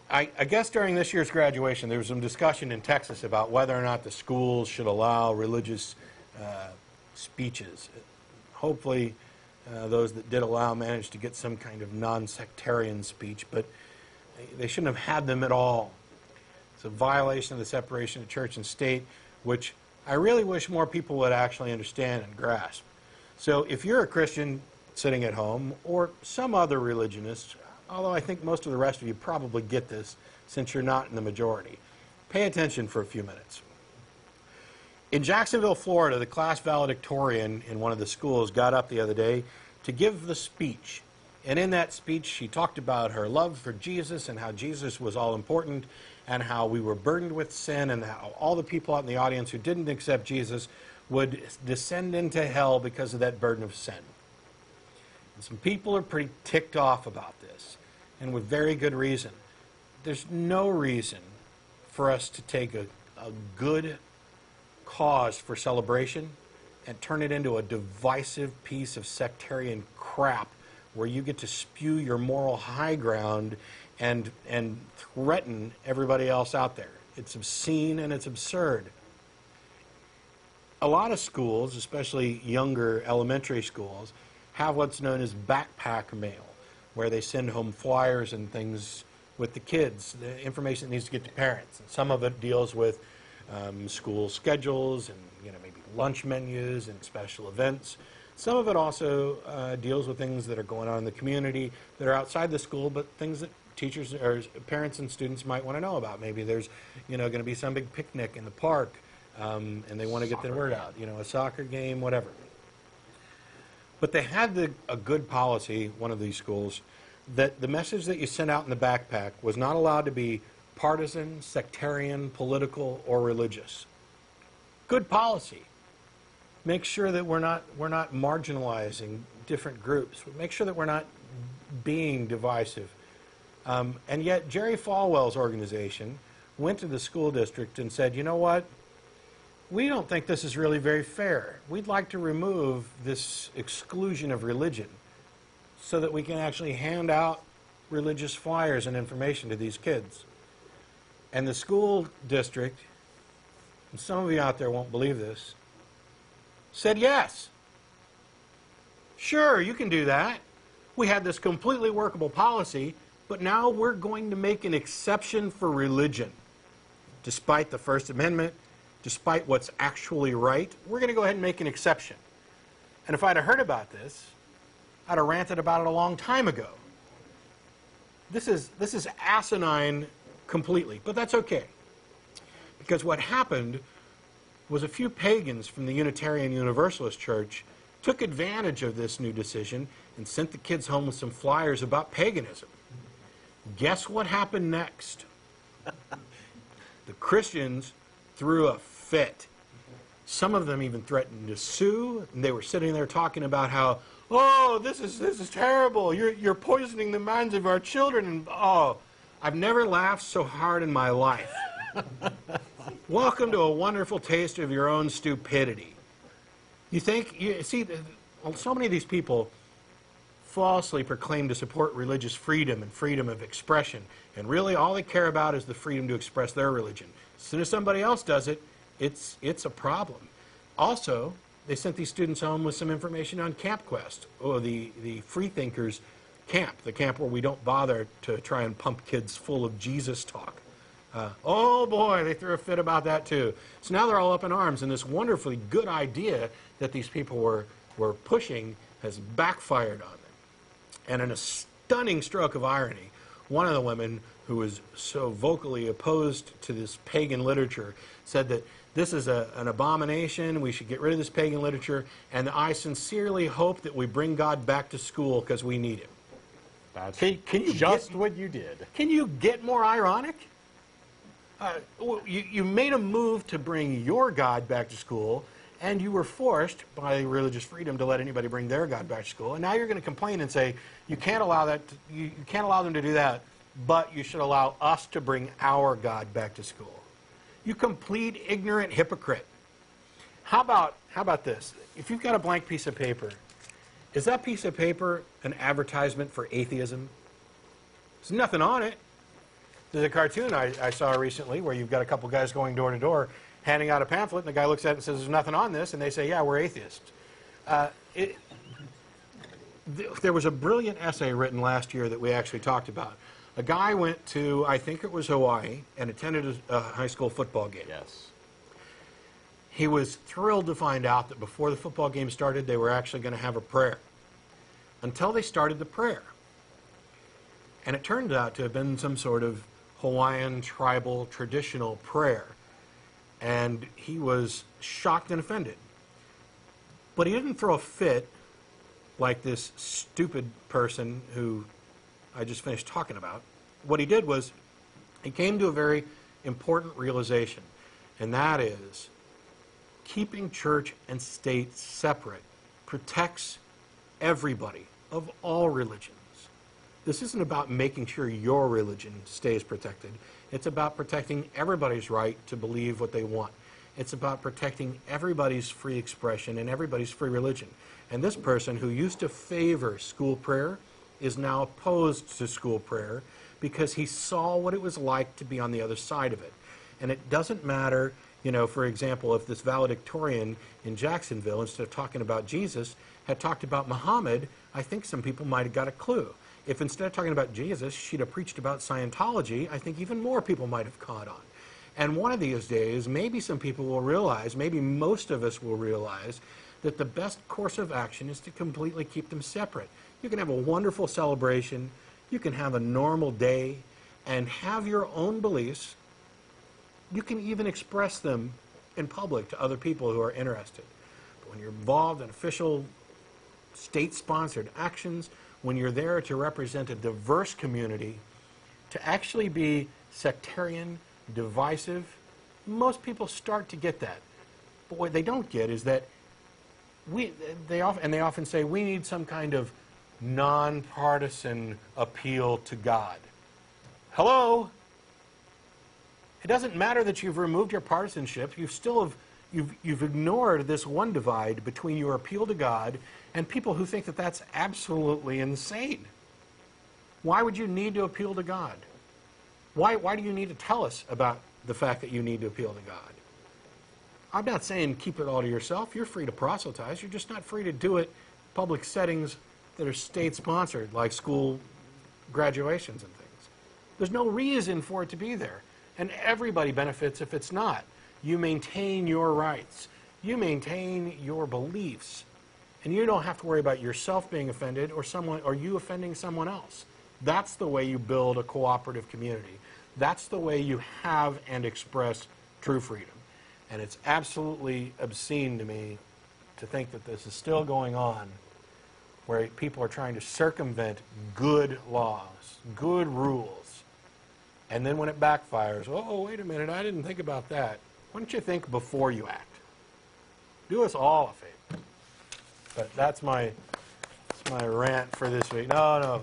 I guess during this year's graduation, there was some discussion in Texas about whether or not the schools should allow religious speeches. Hopefully, those that did allow managed to get some kind of non-sectarian speech, but they shouldn't have had them at all. It's a violation of the separation of church and state, which I really wish more people would actually understand and grasp. So if you're a Christian sitting at home, or some other religionist, although I think most of the rest of you probably get this since you're not in the majority, pay attention for a few minutes. In Jacksonville, Florida, the class valedictorian in one of the schools got up the other day to give the speech. And in that speech, she talked about her love for Jesus and how Jesus was all important and how we were burdened with sin and how all the people out in the audience who didn't accept Jesus would descend into hell because of that burden of sin. And some people are pretty ticked off about this, and with very good reason. There's no reason for us to take a good cause for celebration and turn it into a divisive piece of sectarian crap where you get to spew your moral high ground and threaten everybody else out there. It's obscene and it's absurd. A lot of schools, especially younger elementary schools, have what's known as backpack mail, where they send home flyers and things with the kids, the information that needs to get to parents. And some of it deals with school schedules and maybe lunch menus and special events. Some of it also deals with things that are going on in the community that are outside the school, but things that teachers or parents and students might want to know about. Maybe there's going to be some big picnic in the park, and they want to get the word out. A soccer game, whatever. But they had a good policy, one of these schools, that the message that you sent out in the backpack was not allowed to be partisan, sectarian, political, or religious. Good policy. Make sure that we're not marginalizing different groups. Make sure that we're not being divisive. And yet Jerry Falwell's organization went to the school district and said, you know what? We don't think this is really very fair. We'd like to remove this exclusion of religion so that we can actually hand out religious flyers and information to these kids. And the school district, and some of you out there won't believe this, said yes. Sure, you can do that. We had this completely workable policy, but now we're going to make an exception for religion. Despite the First Amendment, despite what's actually right, we're going to go ahead and make an exception. And if I'd have heard about this, I'd have ranted about it a long time ago. This is asinine completely, but that's okay. Because what happened was a few pagans from the Unitarian Universalist Church took advantage of this new decision and sent the kids home with some flyers about paganism. Guess what happened next? The Christians threw a fit. Some of them even threatened to sue, and they were sitting there talking about how, oh, this is terrible. You're poisoning the minds of our children. And oh, I've never laughed so hard in my life. Welcome to a wonderful taste of your own stupidity. You see, so many of these people falsely proclaim to support religious freedom and freedom of expression, and really all they care about is the freedom to express their religion. As soon as somebody else does it, it's a problem. Also, they sent these students home with some information on Camp Quest, or the Freethinkers camp, the camp where we don't bother to try and pump kids full of Jesus talk. Oh boy, they threw a fit about that too. So now they're all up in arms, and this wonderfully good idea that these people were pushing has backfired on them. And in a stunning stroke of irony, one of the women who was so vocally opposed to this pagan literature said that this is an abomination, we should get rid of this pagan literature, and I sincerely hope that we bring God back to school because we need him. That's just what you did. Can you get more ironic? You made a move to bring your God back to school, and you were forced by religious freedom to let anybody bring their God back to school, and now you're going to complain and say you can't allow that. You can't allow them to do that, but you should allow us to bring our God back to school. You complete ignorant hypocrite. How about this? If you've got a blank piece of paper, is that piece of paper an advertisement for atheism? There's nothing on it. There's a cartoon I saw recently where you've got a couple guys going door to door, handing out a pamphlet, and the guy looks at it and says, "There's nothing on this," and they say, "Yeah, we're atheists." There was a brilliant essay written last year that we actually talked about. A guy went to, I think it was Hawaii, and attended a high school football game. Yes. He was thrilled to find out that before the football game started, they were actually going to have a prayer. Until they started the prayer. And it turned out to have been some sort of Hawaiian tribal traditional prayer. And he was shocked and offended. But he didn't throw a fit like this stupid person who I just finished talking about. What he did was he came to a very important realization, and that is keeping church and state separate protects everybody of all religions. This isn't about making sure your religion stays protected. It's about protecting everybody's right to believe what they want. It's about protecting everybody's free expression and everybody's free religion. And this person who used to favor school prayer is now opposed to school prayer because he saw what it was like to be on the other side of it. And it doesn't matter, you know, for example, if this valedictorian in Jacksonville, instead of talking about Jesus, had talked about Muhammad, I think some people might have got a clue. If instead of talking about Jesus, she'd have preached about Scientology, I think even more people might have caught on. And one of these days, maybe some people will realize, maybe most of us will realize, that the best course of action is to completely keep them separate. You can have a wonderful celebration, you can have a normal day, and have your own beliefs. You can even express them in public to other people who are interested. But when you're involved in official state-sponsored actions, when you're there to represent a diverse community, to actually be sectarian, divisive, most people start to get that. But what they don't get is that they often say we need some kind of nonpartisan appeal to God. Hello? It doesn't matter that you've removed your partisanship. You've ignored this one divide between your appeal to God and people who think that that's absolutely insane. Why would you need to appeal to God? Why do you need to tell us about the fact that you need to appeal to God? I'm not saying keep it all to yourself. You're free to proselytize. You're just not free to do it in public settings that are state-sponsored, like school graduations and things. There's no reason for it to be there. And everybody benefits if it's not. You maintain your rights. You maintain your beliefs. And you don't have to worry about yourself being offended or you offending someone else. That's the way you build a cooperative community. That's the way you have and express true freedom. And it's absolutely obscene to me to think that this is still going on, where people are trying to circumvent good laws, good rules. And then when it backfires, oh, wait a minute, I didn't think about that. Why don't you think before you act? Do us all a favor. But that's my rant for this week. No.